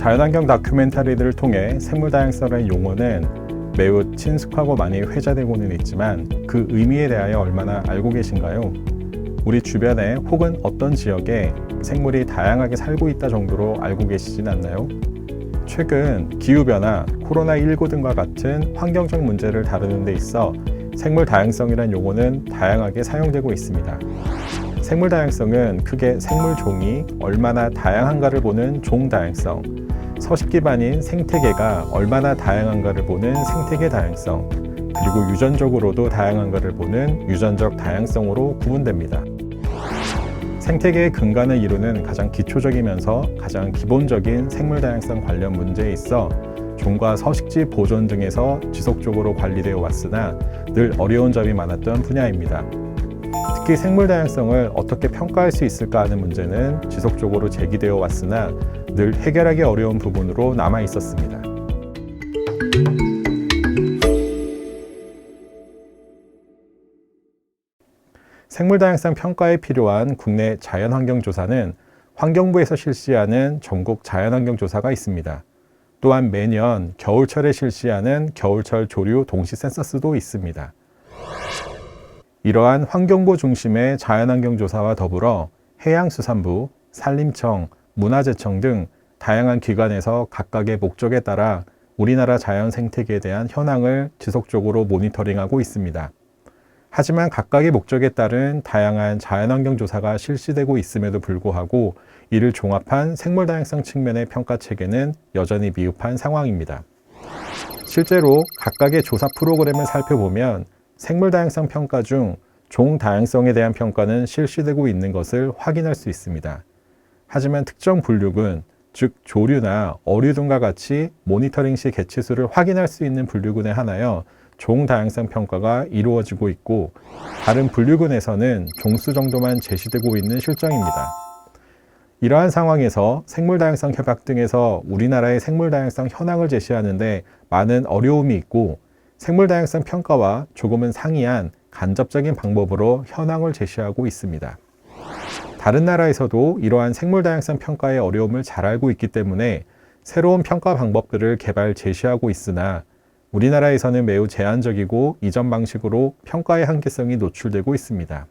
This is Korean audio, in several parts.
자연환경 다큐멘터리들을 통해 생물 다양성의 용어는 매우 친숙하고 많이 회자되고는 있지만 그 의미에 대하여 얼마나 알고 계신가요? 우리 주변에 혹은 어떤 지역에 생물이 다양하게 살고 있다 정도로 알고 계시진 않나요? 최근 기후변화, 코로나19 등과 같은 환경적 문제를 다루는 데 있어 생물 다양성이란 용어는 다양하게 사용되고 있습니다. 생물 다양성은 크게 생물 종이 얼마나 다양한가를 보는 종 다양성, 서식 기반인 생태계가 얼마나 다양한가를 보는 생태계 다양성, 그리고 유전적으로도 다양한가를 보는 유전적 다양성으로 구분됩니다. 생태계의 근간을 이루는 가장 기초적이면서 가장 기본적인 생물 다양성 관련 문제에 있어 종과 서식지 보존 등에서 지속적으로 관리되어 왔으나 늘 어려운 점이 많았던 분야입니다. 특히 생물 다양성을 어떻게 평가할 수 있을까 하는 문제는 지속적으로 제기되어 왔으나 늘 해결하기 어려운 부분으로 남아 있었습니다. 생물 다양성 평가에 필요한 국내 자연환경조사는 환경부에서 실시하는 전국 자연환경조사가 있습니다. 또한 매년 겨울철에 실시하는 겨울철 조류 동시 센서스도 있습니다. 이러한 환경부 중심의 자연환경조사와 더불어 해양수산부, 산림청, 문화재청 등 다양한 기관에서 각각의 목적에 따라 우리나라 자연 생태계에 대한 현황을 지속적으로 모니터링하고 있습니다. 하지만 각각의 목적에 따른 다양한 자연환경 조사가 실시되고 있음에도 불구하고 이를 종합한 생물 다양성 측면의 평가 체계는 여전히 미흡한 상황입니다. 실제로 각각의 조사 프로그램을 살펴보면 생물 다양성 평가 중 종 다양성에 대한 평가는 실시되고 있는 것을 확인할 수 있습니다. 하지만 특정 분류군, 즉 조류나 어류 등과 같이 모니터링 시 개체수를 확인할 수 있는 분류군에 한하여 종 다양성 평가가 이루어지고 있고 다른 분류군에서는 종수 정도만 제시되고 있는 실정입니다. 이러한 상황에서 생물 다양성 협약 등에서 우리나라의 생물 다양성 현황을 제시하는데 많은 어려움이 있고 생물 다양성 평가와 조금은 상이한 간접적인 방법으로 현황을 제시하고 있습니다. 다른 나라에서도 이러한 생물 다양성 평가의 어려움을 잘 알고 있기 때문에 새로운 평가 방법들을 개발 제시하고 있으나 우리나라에서는 매우 제한적이고 이전 방식으로 평가의 한계성이 노출되고 있습니다.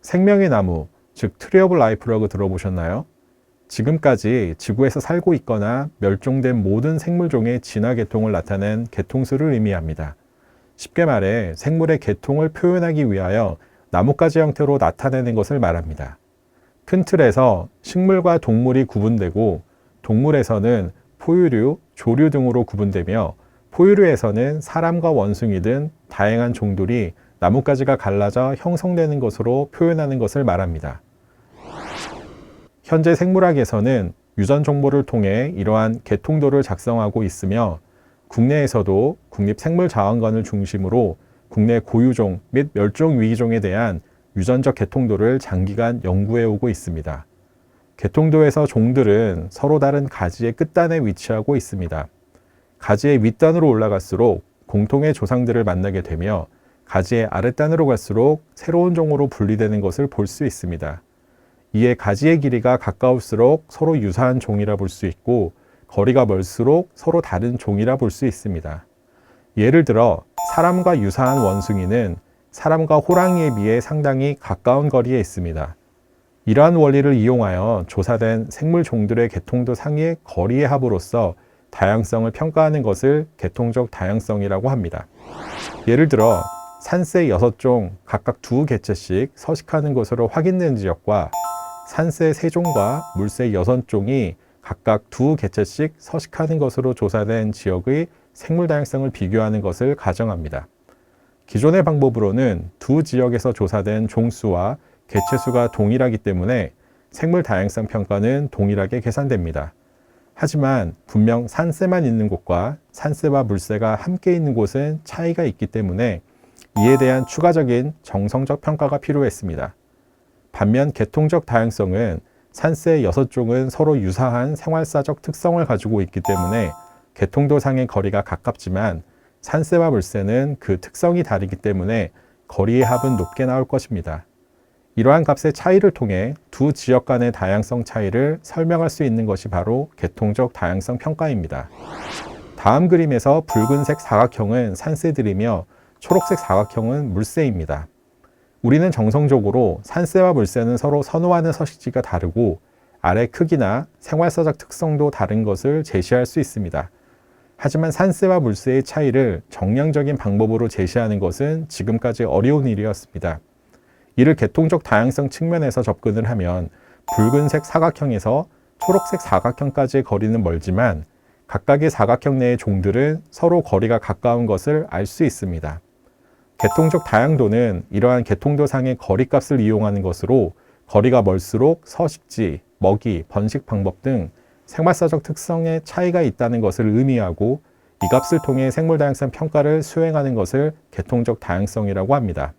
생명의 나무, 즉 트리 오브 라이프라고 들어보셨나요? 지금까지 지구에서 살고 있거나 멸종된 모든 생물종의 진화 계통을 나타낸 계통수를 의미합니다. 쉽게 말해 생물의 계통을 표현하기 위하여 나뭇가지 형태로 나타내는 것을 말합니다. 큰 틀에서 식물과 동물이 구분되고 동물에서는 포유류, 조류 등으로 구분되며 포유류에서는 사람과 원숭이 등 다양한 종들이 나뭇가지가 갈라져 형성되는 것으로 표현하는 것을 말합니다. 현재 생물학에서는 유전 정보를 통해 이러한 계통도를 작성하고 있으며 국내에서도 국립생물자원관을 중심으로 국내 고유종 및 멸종위기종에 대한 유전적 계통도를 장기간 연구해 오고 있습니다. 계통도에서 종들은 서로 다른 가지의 끝단에 위치하고 있습니다. 가지의 윗단으로 올라갈수록 공통의 조상들을 만나게 되며 가지의 아랫단으로 갈수록 새로운 종으로 분리되는 것을 볼 수 있습니다. 이에 가지의 길이가 가까울수록 서로 유사한 종이라 볼 수 있고 거리가 멀수록 서로 다른 종이라 볼 수 있습니다. 예를 들어 사람과 유사한 원숭이는 사람과 호랑이에 비해 상당히 가까운 거리에 있습니다. 이러한 원리를 이용하여 조사된 생물 종들의 계통도 상의 거리의 합으로서 다양성을 평가하는 것을 계통적 다양성이라고 합니다. 예를 들어 산새 6종 각각 2개체씩 서식하는 것으로 확인된 지역과 산새 3종과 물새 6종이 각각 2개체씩 서식하는 것으로 조사된 지역의 생물 다양성을 비교하는 것을 가정합니다. 기존의 방법으로는 두 지역에서 조사된 종수와 개체수가 동일하기 때문에 생물 다양성 평가는 동일하게 계산됩니다. 하지만 분명 산새만 있는 곳과 산새와 물새가 함께 있는 곳은 차이가 있기 때문에 이에 대한 추가적인 정성적 평가가 필요했습니다. 반면 계통적 다양성은 산새 6종은 서로 유사한 생활사적 특성을 가지고 있기 때문에 계통도상의 거리가 가깝지만 산새와 물새는 그 특성이 다르기 때문에 거리의 합은 높게 나올 것입니다. 이러한 값의 차이를 통해 두 지역 간의 다양성 차이를 설명할 수 있는 것이 바로 계통적 다양성 평가입니다. 다음 그림에서 붉은색 사각형은 산새들이며 초록색 사각형은 물새입니다. 우리는 정성적으로 산새와 물새는 서로 선호하는 서식지가 다르고 알의 크기나 생활사적 특성도 다른 것을 제시할 수 있습니다. 하지만 산새와 물새의 차이를 정량적인 방법으로 제시하는 것은 지금까지 어려운 일이었습니다. 이를 계통적 다양성 측면에서 접근을 하면 붉은색 사각형에서 초록색 사각형까지의 거리는 멀지만 각각의 사각형 내의 종들은 서로 거리가 가까운 것을 알 수 있습니다. 계통적 다양도는 이러한 계통도상의 거리값을 이용하는 것으로 거리가 멀수록 서식지, 먹이, 번식 방법 등 생활사적 특성에 차이가 있다는 것을 의미하고 이 값을 통해 생물 다양성 평가를 수행하는 것을 계통적 다양성이라고 합니다.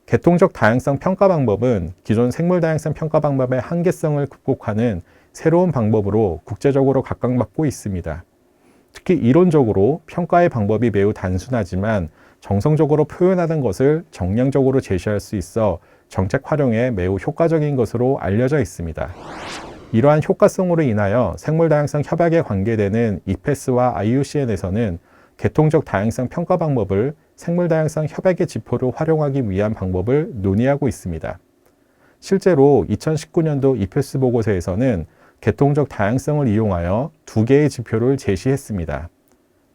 계통적 다양성 평가 방법은 기존 생물 다양성 평가 방법의 한계성을 극복하는 새로운 방법으로 국제적으로 각광받고 있습니다. 특히 이론적으로 평가의 방법이 매우 단순하지만 정성적으로 표현하는 것을 정량적으로 제시할 수 있어 정책 활용에 매우 효과적인 것으로 알려져 있습니다. 이러한 효과성으로 인하여 생물 다양성 협약에 관계되는 이페스와 IUCN에서는 계통적 다양성 평가 방법을 생물 다양성 협약의 지표로 활용하기 위한 방법을 논의하고 있습니다. 실제로 2019년도 이페스 보고서에서는 계통적 다양성을 이용하여 2개의 지표를 제시했습니다.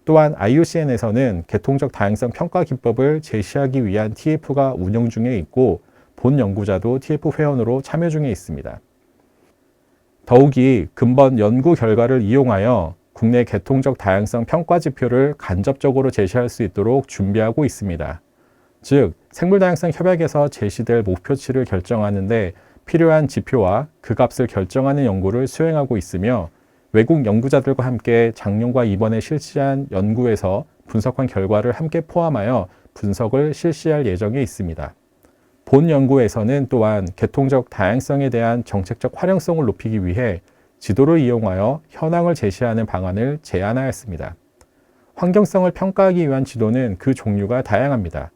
또한 IUCN에서는 계통적 다양성 평가 기법을 제시하기 위한 TF가 운영 중에 있고 본 연구자도 TF 회원으로 참여 중에 있습니다. 더욱이 근본 연구 결과를 이용하여 국내 계통적 다양성 평가 지표를 간접적으로 제시할 수 있도록 준비하고 있습니다. 즉, 생물 다양성 협약에서 제시될 목표치를 결정하는 데 필요한 지표와 그 값을 결정하는 연구를 수행하고 있으며 외국 연구자들과 함께 작년과 이번에 실시한 연구에서 분석한 결과를 함께 포함하여 분석을 실시할 예정에 있습니다. 본 연구에서는 또한 계통적 다양성에 대한 정책적 활용성을 높이기 위해 지도를 이용하여 현황을 제시하는 방안을 제안하였습니다. 환경성을 평가하기 위한 지도는 그 종류가 다양합니다.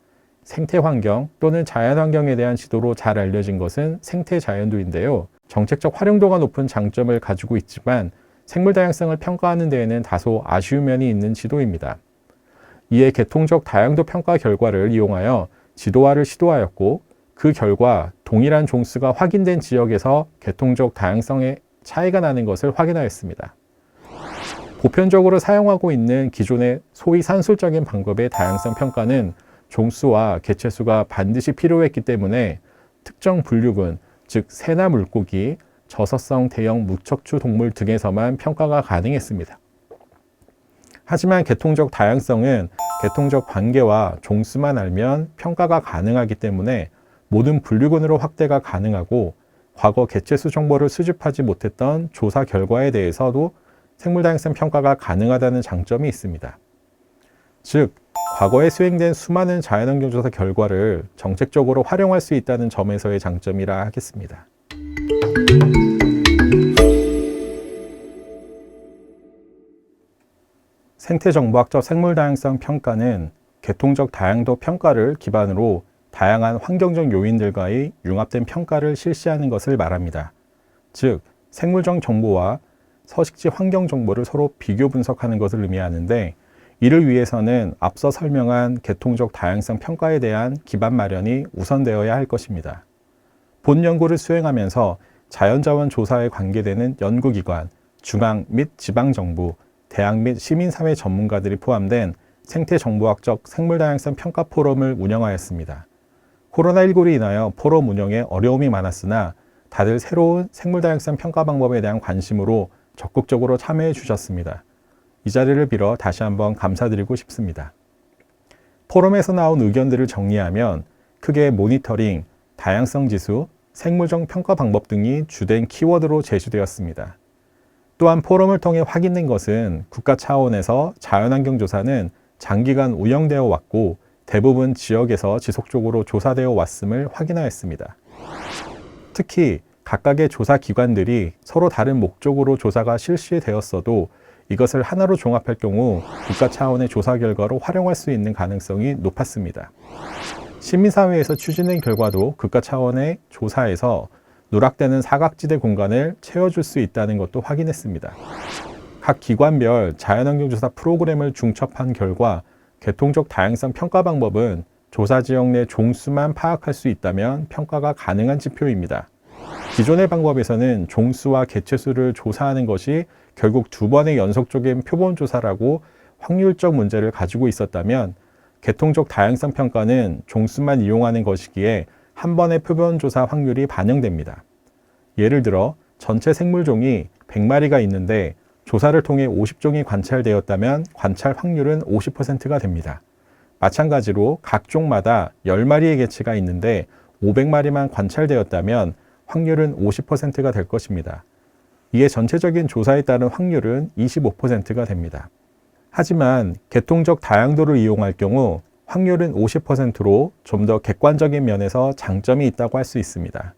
생태환경 또는 자연환경에 대한 지도로 잘 알려진 것은 생태자연도인데요. 정책적 활용도가 높은 장점을 가지고 있지만 생물 다양성을 평가하는 데에는 다소 아쉬운 면이 있는 지도입니다. 이에 계통적 다양도 평가 결과를 이용하여 지도화를 시도하였고 그 결과 동일한 종수가 확인된 지역에서 계통적 다양성의 차이가 나는 것을 확인하였습니다. 보편적으로 사용하고 있는 기존의 소위 산술적인 방법의 다양성 평가는 종수와 개체수가 반드시 필요했기 때문에 특정 분류군, 즉 새나 물고기, 저서성 대형 무척추 동물 등에서만 평가가 가능했습니다. 하지만 계통적 다양성은 계통적 관계와 종수만 알면 평가가 가능하기 때문에 모든 분류군으로 확대가 가능하고 과거 개체수 정보를 수집하지 못했던 조사 결과에 대해서도 생물 다양성 평가가 가능하다는 장점이 있습니다. 즉, 과거에 수행된 수많은 자연환경 조사 결과를 정책적으로 활용할 수 있다는 점에서의 장점이라 하겠습니다. 생태정보학적 생물다양성 평가는 계통적 다양도 평가를 기반으로 다양한 환경적 요인들과의 융합된 평가를 실시하는 것을 말합니다. 즉, 생물적 정보와 서식지 환경 정보를 서로 비교 분석하는 것을 의미하는데, 이를 위해서는 앞서 설명한 계통적 다양성 평가에 대한 기반 마련이 우선되어야 할 것입니다. 본 연구를 수행하면서 자연자원 조사에 관계되는 연구기관, 중앙 및 지방정부, 대학 및 시민사회 전문가들이 포함된 생태정보학적 생물다양성 평가 포럼을 운영하였습니다. 코로나19로 인하여 포럼 운영에 어려움이 많았으나 다들 새로운 생물다양성 평가 방법에 대한 관심으로 적극적으로 참여해 주셨습니다. 이 자리를 빌어 다시 한번 감사드리고 싶습니다. 포럼에서 나온 의견들을 정리하면 크게 모니터링, 다양성 지수, 생물적 평가 방법 등이 주된 키워드로 제시되었습니다. 또한 포럼을 통해 확인된 것은 국가 차원에서 자연환경 조사는 장기간 운영되어 왔고 대부분 지역에서 지속적으로 조사되어 왔음을 확인하였습니다. 특히 각각의 조사 기관들이 서로 다른 목적으로 조사가 실시되었어도 이것을 하나로 종합할 경우 국가 차원의 조사 결과로 활용할 수 있는 가능성이 높았습니다. 시민사회에서 추진된 결과도 국가 차원의 조사에서 누락되는 사각지대 공간을 채워줄 수 있다는 것도 확인했습니다. 각 기관별 자연환경조사 프로그램을 중첩한 결과 계통적 다양성 평가 방법은 조사 지역 내 종수만 파악할 수 있다면 평가가 가능한 지표입니다. 기존의 방법에서는 종수와 개체수를 조사하는 것이 결국 두 번의 연속적인 표본 조사라고 확률적 문제를 가지고 있었다면 계통적 다양성 평가는 종수만 이용하는 것이기에 한 번의 표본 조사 확률이 반영됩니다. 예를 들어 전체 생물종이 100마리가 있는데 조사를 통해 50종이 관찰되었다면 관찰 확률은 50%가 됩니다. 마찬가지로 각 종마다 10마리의 개체가 있는데 500마리만 관찰되었다면 확률은 50%가 될 것입니다. 이에 전체적인 조사에 따른 확률은 25%가 됩니다. 하지만 계통적 다양도를 이용할 경우 확률은 50%로 좀 더 객관적인 면에서 장점이 있다고 할 수 있습니다.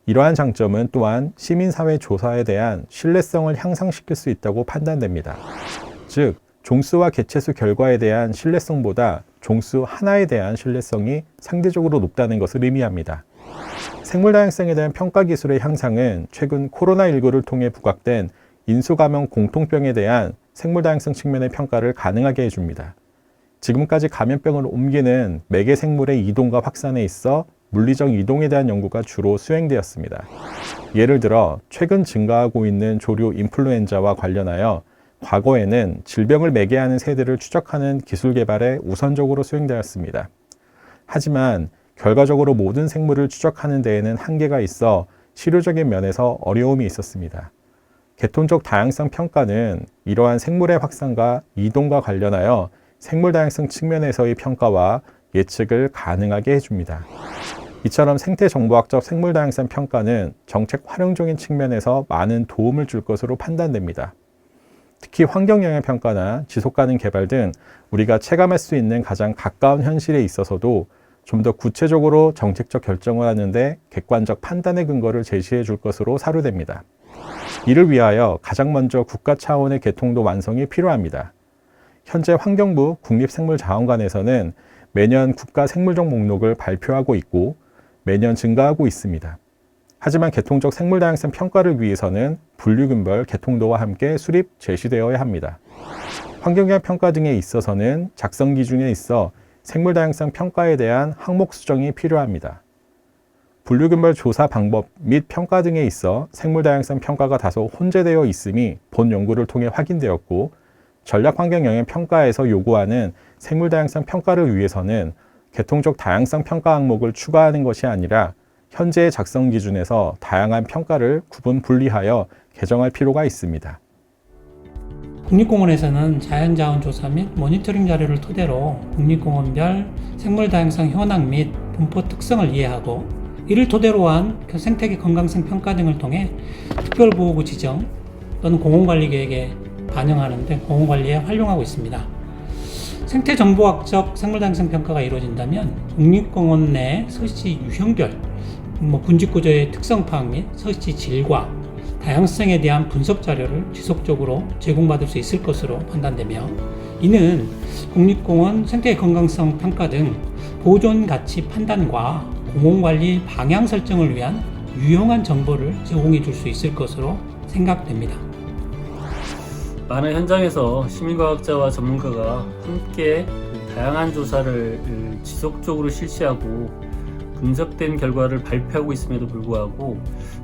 이러한 장점은 또한 시민사회 조사에 대한 신뢰성을 향상시킬 수 있다고 판단됩니다. 즉, 종수와 개체수 결과에 대한 신뢰성보다 종수 하나에 대한 신뢰성이 상대적으로 높다는 것을 의미합니다. 생물다양성에 대한 평가 기술의 향상은 최근 코로나19를 통해 부각된 인수감염 공통병에 대한 생물다양성 측면의 평가를 가능하게 해줍니다. 지금까지 감염병을 옮기는 매개 생물의 이동과 확산에 있어 물리적 이동에 대한 연구가 주로 수행되었습니다. 예를 들어 최근 증가하고 있는 조류 인플루엔자와 관련하여 과거에는 질병을 매개하는 새들을 추적하는 기술 개발에 우선적으로 수행되었습니다. 하지만 결과적으로 모든 생물을 추적하는 데에는 한계가 있어 실효적인 면에서 어려움이 있었습니다. 계통적 다양성 평가는 이러한 생물의 확산과 이동과 관련하여 생물 다양성 측면에서의 평가와 예측을 가능하게 해줍니다. 이처럼 생태정보학적 생물 다양성 평가는 정책 활용적인 측면에서 많은 도움을 줄 것으로 판단됩니다. 특히 환경영향 평가나 지속가능 개발 등 우리가 체감할 수 있는 가장 가까운 현실에 있어서도 좀 더 구체적으로 정책적 결정을 하는데 객관적 판단의 근거를 제시해 줄 것으로 사료됩니다. 이를 위하여 가장 먼저 국가 차원의 개통도 완성이 필요합니다. 현재 환경부 국립생물자원관에서는 매년 국가 생물종 목록을 발표하고 있고 매년 증가하고 있습니다. 하지만 개통적 생물다양성 평가를 위해서는 분류균별 개통도와 함께 수립, 제시되어야 합니다. 환경영향 평가 등에 있어서는 작성 기준에 있어 생물다양성 평가에 대한 항목 수정이 필요합니다. 분류균별 조사 방법 및 평가 등에 있어 생물다양성 평가가 다소 혼재되어 있음이 본 연구를 통해 확인되었고 전략환경영향 평가에서 요구하는 생물다양성 평가를 위해서는 개통적 다양성 평가 항목을 추가하는 것이 아니라 현재의 작성 기준에서 다양한 평가를 구분 분리하여 개정할 필요가 있습니다. 국립공원에서는 자연자원 조사 및 모니터링 자료를 토대로 국립공원별 생물다양성 현황 및 분포 특성을 이해하고 이를 토대로 한 생태계 건강성 평가 등을 통해 특별보호구 지정 또는 공원관리계획에 반영하는 등 공원관리에 활용하고 있습니다. 생태정보학적 생물다양성 평가가 이루어진다면 국립공원 내 서식지 유형별, 군집구조의 특성 파악 및 서식지 질과 다양성에 대한 분석 자료를 지속적으로 제공받을 수 있을 것으로 판단되며 이는 국립공원 생태계 건강성 평가 등 보존 가치 판단과 공원관리 방향 설정을 위한 유용한 정보를 제공해 줄 수 있을 것으로 생각됩니다. 많은 현장에서 시민과학자와 전문가가 함께 다양한 조사를 지속적으로 실시하고 분석된 결과를 발표하고 있음에도 불구하고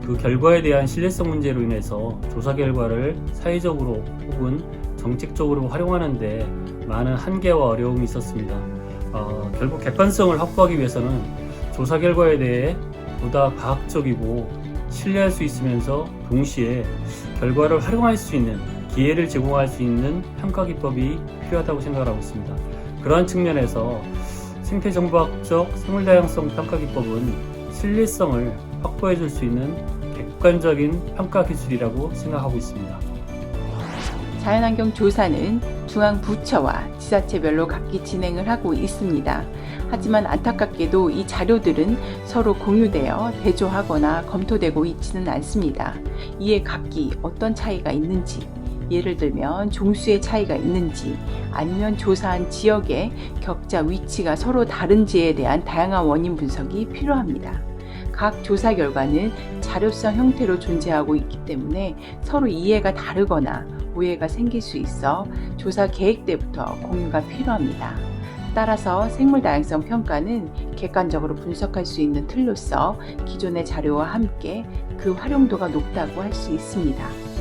그 결과에 대한 신뢰성 문제로 인해서 조사 결과를 사회적으로 혹은 정책적으로 활용하는 데 많은 한계와 어려움이 있었습니다. 결국 객관성을 확보하기 위해서는 조사 결과에 대해 보다 과학적이고 신뢰할 수 있으면서 동시에 결과를 활용할 수 있는 기회를 제공할 수 있는 평가 기법이 필요하다고 생각을 하고 있습니다. 그러한 측면에서 생태정보학적 생물다양성 평가 기법은 신뢰성을 확보해 줄 수 있는 객관적인 평가 기술이라고 생각하고 있습니다. 자연환경 조사는 중앙부처와 지자체별로 각기 진행을 하고 있습니다. 하지만 안타깝게도 이 자료들은 서로 공유되어 대조하거나 검토되고 있지는 않습니다. 이에 각기 어떤 차이가 있는지 예를 들면 종수의 차이가 있는지, 아니면 조사한 지역의 격자 위치가 서로 다른지에 대한 다양한 원인 분석이 필요합니다. 각 조사 결과는 자료성 형태로 존재하고 있기 때문에 서로 이해가 다르거나 오해가 생길 수 있어 조사 계획 때부터 공유가 필요합니다. 따라서 생물 다양성 평가는 객관적으로 분석할 수 있는 틀로서 기존의 자료와 함께 그 활용도가 높다고 할 수 있습니다.